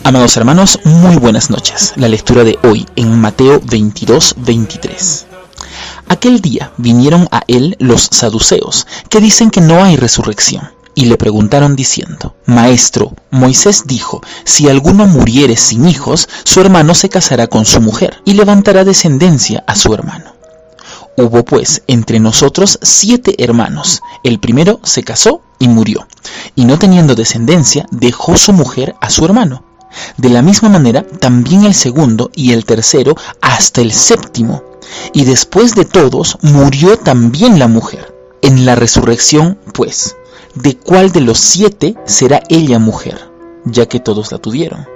Amados hermanos, muy buenas noches. La lectura de hoy en Mateo 22:23. Aquel día vinieron a él los saduceos, que dicen que no hay resurrección, y le preguntaron diciendo: Maestro, Moisés dijo, si alguno muriere sin hijos, su hermano se casará con su mujer, y levantará descendencia a su hermano. Hubo pues entre nosotros 7 hermanos. El primero se casó y murió, y no teniendo descendencia, dejó su mujer a su hermano. De la misma manera, también el segundo y el tercero hasta el séptimo. Y después de todos, murió también la mujer. En la resurrección, pues, ¿de cuál de los 7 será ella mujer? Ya que todos la tuvieron.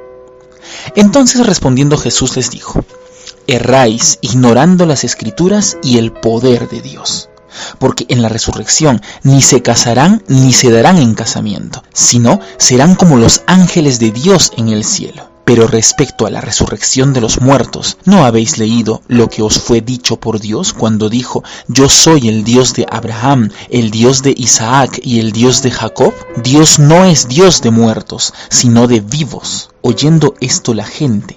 Entonces respondiendo Jesús les dijo: erráis ignorando las Escrituras y el poder de Dios. Porque en la resurrección ni se casarán ni se darán en casamiento, sino serán como los ángeles de Dios en el cielo. Pero respecto a la resurrección de los muertos, ¿no habéis leído lo que os fue dicho por Dios cuando dijo: yo soy el Dios de Abraham, el Dios de Isaac y el Dios de Jacob? Dios no es Dios de muertos, sino de vivos. Oyendo esto la gente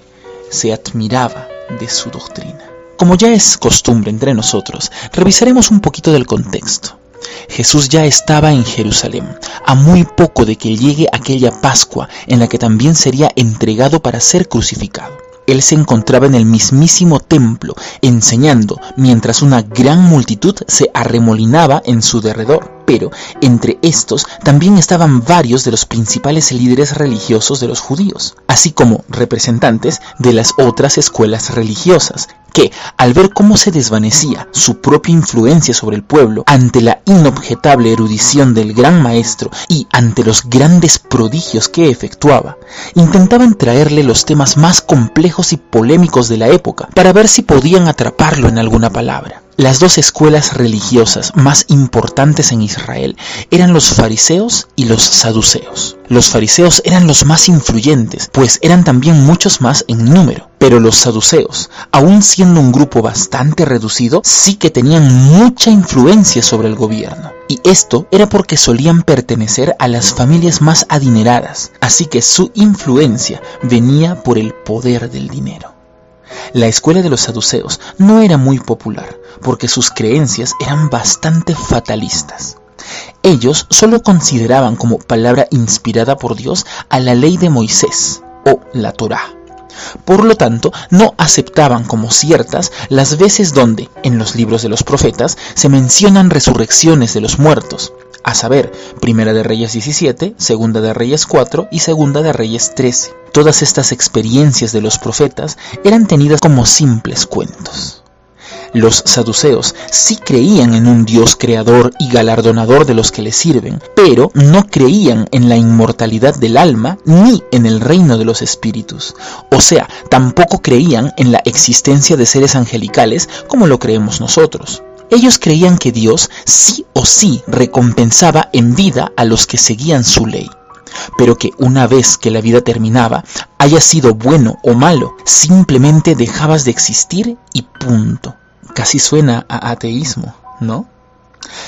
se admiraba de su doctrina. Como ya es costumbre entre nosotros, revisaremos un poquito del contexto. Jesús ya estaba en Jerusalén, a muy poco de que llegue aquella Pascua en la que también sería entregado para ser crucificado. Él se encontraba en el mismísimo templo, enseñando, mientras una gran multitud se arremolinaba en su derredor. Pero entre estos también estaban varios de los principales líderes religiosos de los judíos, así como representantes de las otras escuelas religiosas, que, al ver cómo se desvanecía su propia influencia sobre el pueblo ante la inobjetable erudición del gran maestro y ante los grandes prodigios que efectuaba, intentaban traerle los temas más complejos y polémicos de la época para ver si podían atraparlo en alguna palabra. Las 2 escuelas religiosas más importantes en Israel eran los fariseos y los saduceos. Los fariseos eran los más influyentes, pues eran también muchos más en número. Pero los saduceos, aun siendo un grupo bastante reducido, sí que tenían mucha influencia sobre el gobierno. Y esto era porque solían pertenecer a las familias más adineradas, así que su influencia venía por el poder del dinero. La escuela de los saduceos no era muy popular, porque sus creencias eran bastante fatalistas. Ellos solo consideraban como palabra inspirada por Dios a la ley de Moisés, o la Torá. Por lo tanto, no aceptaban como ciertas las veces donde, en los libros de los profetas, se mencionan resurrecciones de los muertos, a saber, Primera de Reyes 17, Segunda de Reyes 4 y Segunda de Reyes 13. Todas estas experiencias de los profetas eran tenidas como simples cuentos. Los saduceos sí creían en un Dios creador y galardonador de los que le sirven, pero no creían en la inmortalidad del alma ni en el reino de los espíritus. O sea, tampoco creían en la existencia de seres angelicales como lo creemos nosotros. Ellos creían que Dios sí o sí recompensaba en vida a los que seguían su ley, pero que una vez que la vida terminaba, haya sido bueno o malo, simplemente dejabas de existir y punto. Casi suena a ateísmo, ¿no?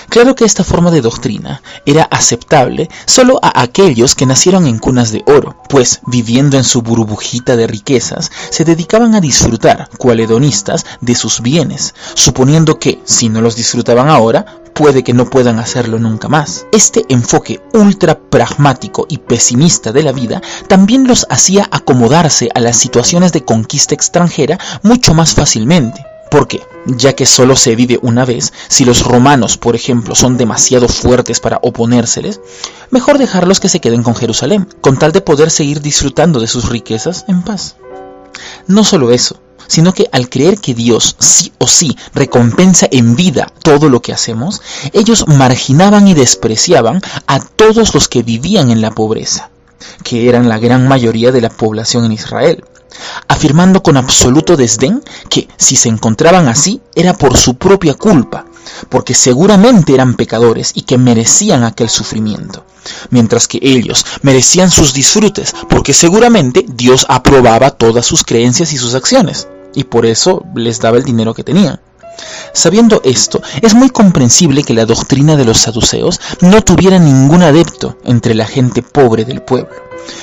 Claro que esta forma de doctrina era aceptable solo a aquellos que nacieron en cunas de oro, pues viviendo en su burbujita de riquezas, se dedicaban a disfrutar, cual hedonistas, de sus bienes, suponiendo que, si no los disfrutaban ahora, puede que no puedan hacerlo nunca más. Este enfoque ultra pragmático y pesimista de la vida también los hacía acomodarse a las situaciones de conquista extranjera mucho más fácilmente. Porque, ya que solo se vive una vez, si los romanos, por ejemplo, son demasiado fuertes para oponérseles, mejor dejarlos que se queden con Jerusalén, con tal de poder seguir disfrutando de sus riquezas en paz. No solo eso, sino que al creer que Dios sí o sí recompensa en vida todo lo que hacemos, ellos marginaban y despreciaban a todos los que vivían en la pobreza, que eran la gran mayoría de la población en Israel, afirmando con absoluto desdén que si se encontraban así era por su propia culpa, porque seguramente eran pecadores y que merecían aquel sufrimiento, mientras que ellos merecían sus disfrutes porque seguramente Dios aprobaba todas sus creencias y sus acciones, y por eso les daba el dinero que tenían. Sabiendo esto, es muy comprensible que la doctrina de los saduceos no tuviera ningún adepto entre la gente pobre del pueblo.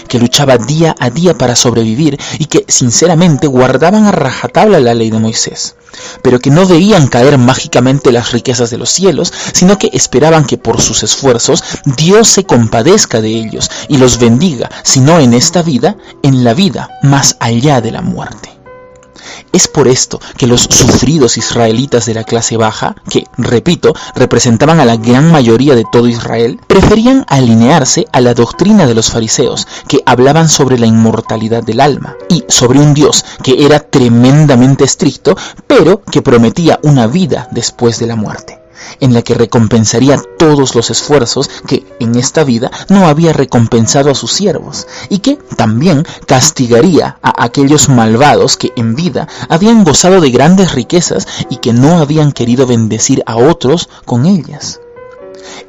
que luchaba día a día para sobrevivir y que sinceramente guardaban a rajatabla la ley de Moisés, pero que no veían caer mágicamente las riquezas de los cielos, sino que esperaban que por sus esfuerzos Dios se compadezca de ellos y los bendiga, si no en esta vida, en la vida más allá de la muerte. Es por esto que los sufridos israelitas de la clase baja, que, repito, representaban a la gran mayoría de todo Israel, preferían alinearse a la doctrina de los fariseos, que hablaban sobre la inmortalidad del alma, y sobre un Dios que era tremendamente estricto, pero que prometía una vida después de la muerte, en la que recompensaría todos los esfuerzos que en esta vida no había recompensado a sus siervos, y que también castigaría a aquellos malvados que en vida habían gozado de grandes riquezas y que no habían querido bendecir a otros con ellas.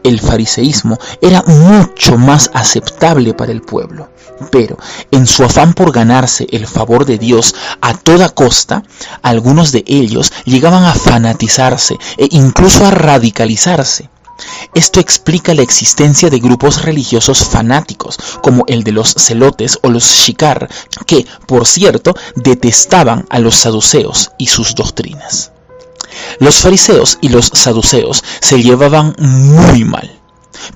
El fariseísmo era mucho más aceptable para el pueblo, pero en su afán por ganarse el favor de Dios a toda costa, algunos de ellos llegaban a fanatizarse e incluso a radicalizarse. Esto explica la existencia de grupos religiosos fanáticos, como el de los celotes o los shikar, que, por cierto, detestaban a los saduceos y sus doctrinas. Los fariseos y los saduceos se llevaban muy mal,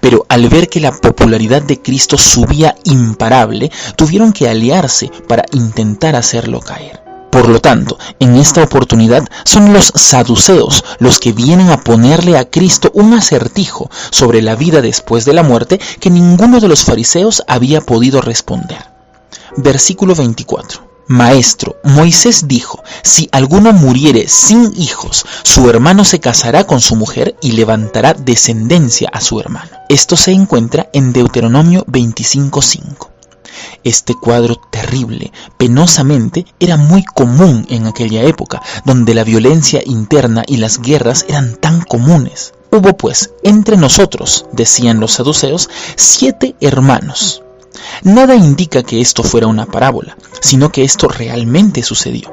pero al ver que la popularidad de Cristo subía imparable, tuvieron que aliarse para intentar hacerlo caer. Por lo tanto, en esta oportunidad son los saduceos los que vienen a ponerle a Cristo un acertijo sobre la vida después de la muerte que ninguno de los fariseos había podido responder. Versículo 24. Maestro, Moisés dijo, si alguno muriere sin hijos, su hermano se casará con su mujer y levantará descendencia a su hermano. Esto se encuentra en Deuteronomio 25:5. Este cuadro terrible, penosamente, era muy común en aquella época, donde la violencia interna y las guerras eran tan comunes. Hubo pues, entre nosotros, decían los saduceos, 7 hermanos. Nada indica que esto fuera una parábola, sino que esto realmente sucedió.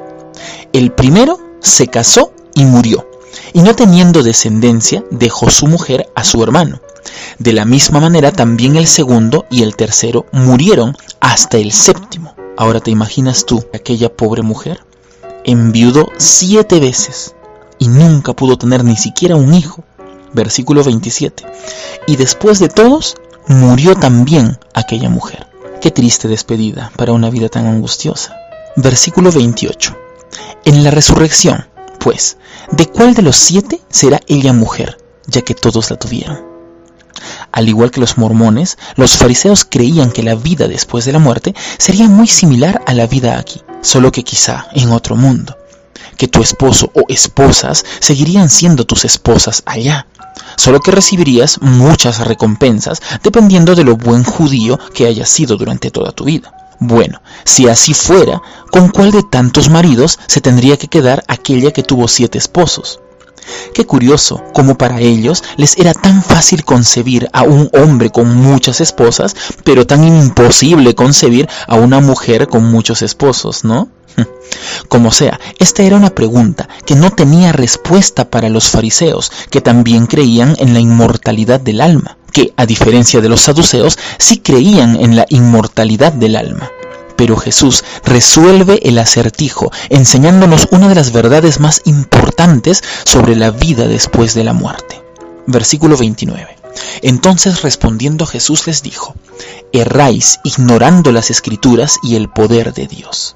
El primero se casó y murió, y no teniendo descendencia, dejó su mujer a su hermano. De la misma manera también el segundo y el tercero murieron hasta el séptimo. Ahora te imaginas tú, aquella pobre mujer enviudó 7 veces y nunca pudo tener ni siquiera un hijo. Versículo 27. Y después de todos, murió también aquella mujer. Qué triste despedida para una vida tan angustiosa. Versículo 28. En la resurrección, pues, ¿de cuál de los 7 será ella mujer, ya que todos la tuvieron? Al igual que los mormones, los fariseos creían que la vida después de la muerte sería muy similar a la vida aquí, solo que quizá en otro mundo, que tu esposo o esposas seguirían siendo tus esposas allá, solo que recibirías muchas recompensas dependiendo de lo buen judío que hayas sido durante toda tu vida. Bueno, si así fuera, ¿con cuál de tantos maridos se tendría que quedar aquella que tuvo 7 esposos? Qué curioso, como para ellos les era tan fácil concebir a un hombre con muchas esposas, pero tan imposible concebir a una mujer con muchos esposos, ¿no? Como sea, esta era una pregunta que no tenía respuesta para los fariseos, que también creían en la inmortalidad del alma, que, a diferencia de los saduceos, sí creían en la inmortalidad del alma. Pero Jesús resuelve el acertijo enseñándonos una de las verdades más importantes sobre la vida después de la muerte. Versículo 29. Entonces respondiendo Jesús les dijo, erráis ignorando las Escrituras y el poder de Dios.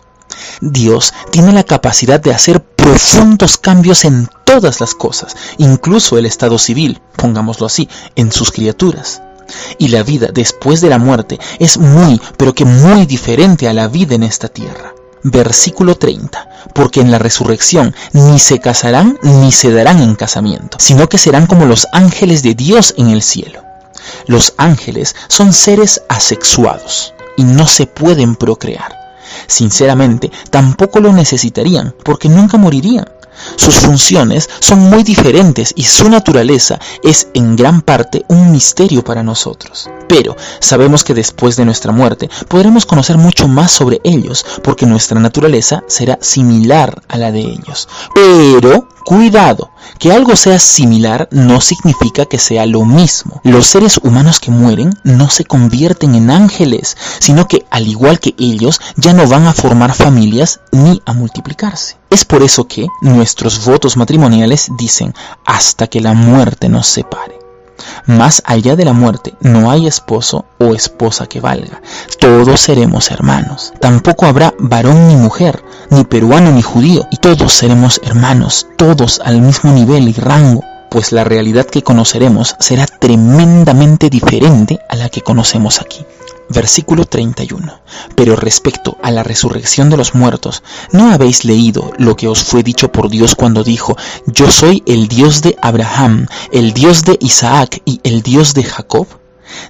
Dios tiene la capacidad de hacer profundos cambios en todas las cosas, incluso el estado civil, pongámoslo así, en sus criaturas. Y la vida después de la muerte es muy, pero que muy diferente a la vida en esta tierra. Versículo 30. Porque en la resurrección ni se casarán ni se darán en casamiento, sino que serán como los ángeles de Dios en el cielo. Los ángeles son seres asexuados y no se pueden procrear. Sinceramente, tampoco lo necesitarían porque nunca morirían. Sus funciones son muy diferentes y su naturaleza es en gran parte un misterio para nosotros. Pero sabemos que después de nuestra muerte podremos conocer mucho más sobre ellos porque nuestra naturaleza será similar a la de ellos. Pero Cuidado, que algo sea similar no significa que sea lo mismo. Los seres humanos que mueren no se convierten en ángeles, sino que, al igual que ellos, ya no van a formar familias ni a multiplicarse. Es por eso que nuestros votos matrimoniales dicen: hasta que la muerte nos separe. Más allá de la muerte no hay esposo o esposa que valga. Todos seremos hermanos. Tampoco habrá varón ni mujer, ni peruano ni judío, y todos seremos hermanos, todos al mismo nivel y rango, pues la realidad que conoceremos será tremendamente diferente a la que conocemos aquí. Versículo 31. Pero respecto a la resurrección de los muertos, ¿no habéis leído lo que os fue dicho por Dios cuando dijo: yo soy el Dios de Abraham, el Dios de Isaac y el Dios de Jacob?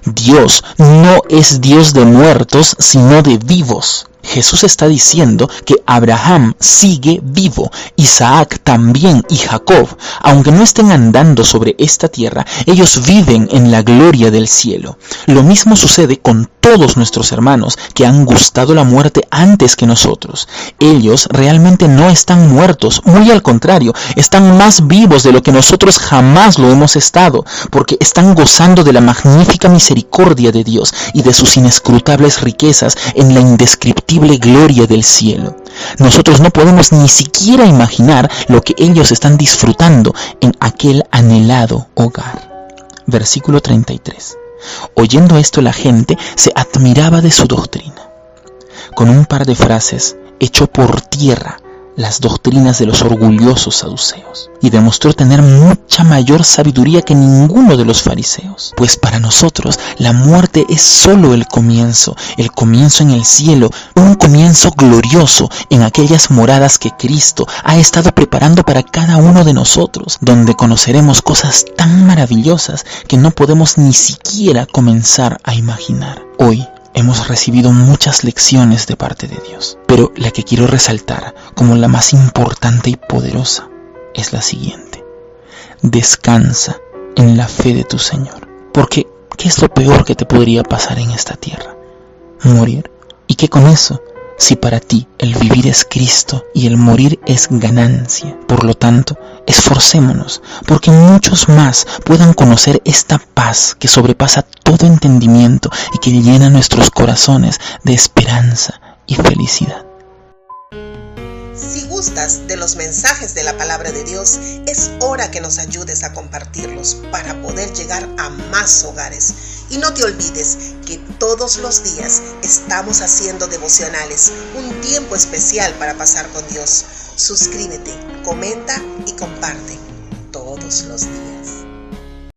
Dios no es Dios de muertos, sino de vivos. Jesús está diciendo que Abraham sigue vivo, Isaac también y Jacob, aunque no estén andando sobre esta tierra, ellos viven en la gloria del cielo. Lo mismo sucede con todos nuestros hermanos que han gustado la muerte antes que nosotros. Ellos realmente no están muertos, muy al contrario, están más vivos de lo que nosotros jamás lo hemos estado, porque están gozando de la magnífica misericordia de Dios y de sus inescrutables riquezas en la indescriptible gloria del cielo. Nosotros no podemos ni siquiera imaginar lo que ellos están disfrutando en aquel anhelado hogar. Versículo 33. Oyendo esto, la gente se admiraba de su doctrina. Con un par de frases echó por tierra las doctrinas de los orgullosos saduceos y demostró tener mucha mayor sabiduría que ninguno de los fariseos. Pues para nosotros la muerte es solo el comienzo en el cielo, un comienzo glorioso en aquellas moradas que Cristo ha estado preparando para cada uno de nosotros, donde conoceremos cosas tan maravillosas que no podemos ni siquiera comenzar a imaginar. Hoy hemos recibido muchas lecciones de parte de Dios, pero la que quiero resaltar como la más importante y poderosa es la siguiente: descansa en la fe de tu Señor. Porque, ¿qué es lo peor que te podría pasar en esta tierra? Morir. ¿Y qué con eso? Si para ti el vivir es Cristo y el morir es ganancia. Por lo tanto, esforcémonos porque muchos más puedan conocer esta paz que sobrepasa todo entendimiento y que llena nuestros corazones de esperanza y felicidad. Si gustas de los mensajes de la palabra de Dios, es hora que nos ayudes a compartirlos para poder llegar a más hogares. Y no te olvides que todos los días estamos haciendo devocionales, un tiempo especial para pasar con Dios. Suscríbete, comenta y comparte todos los días.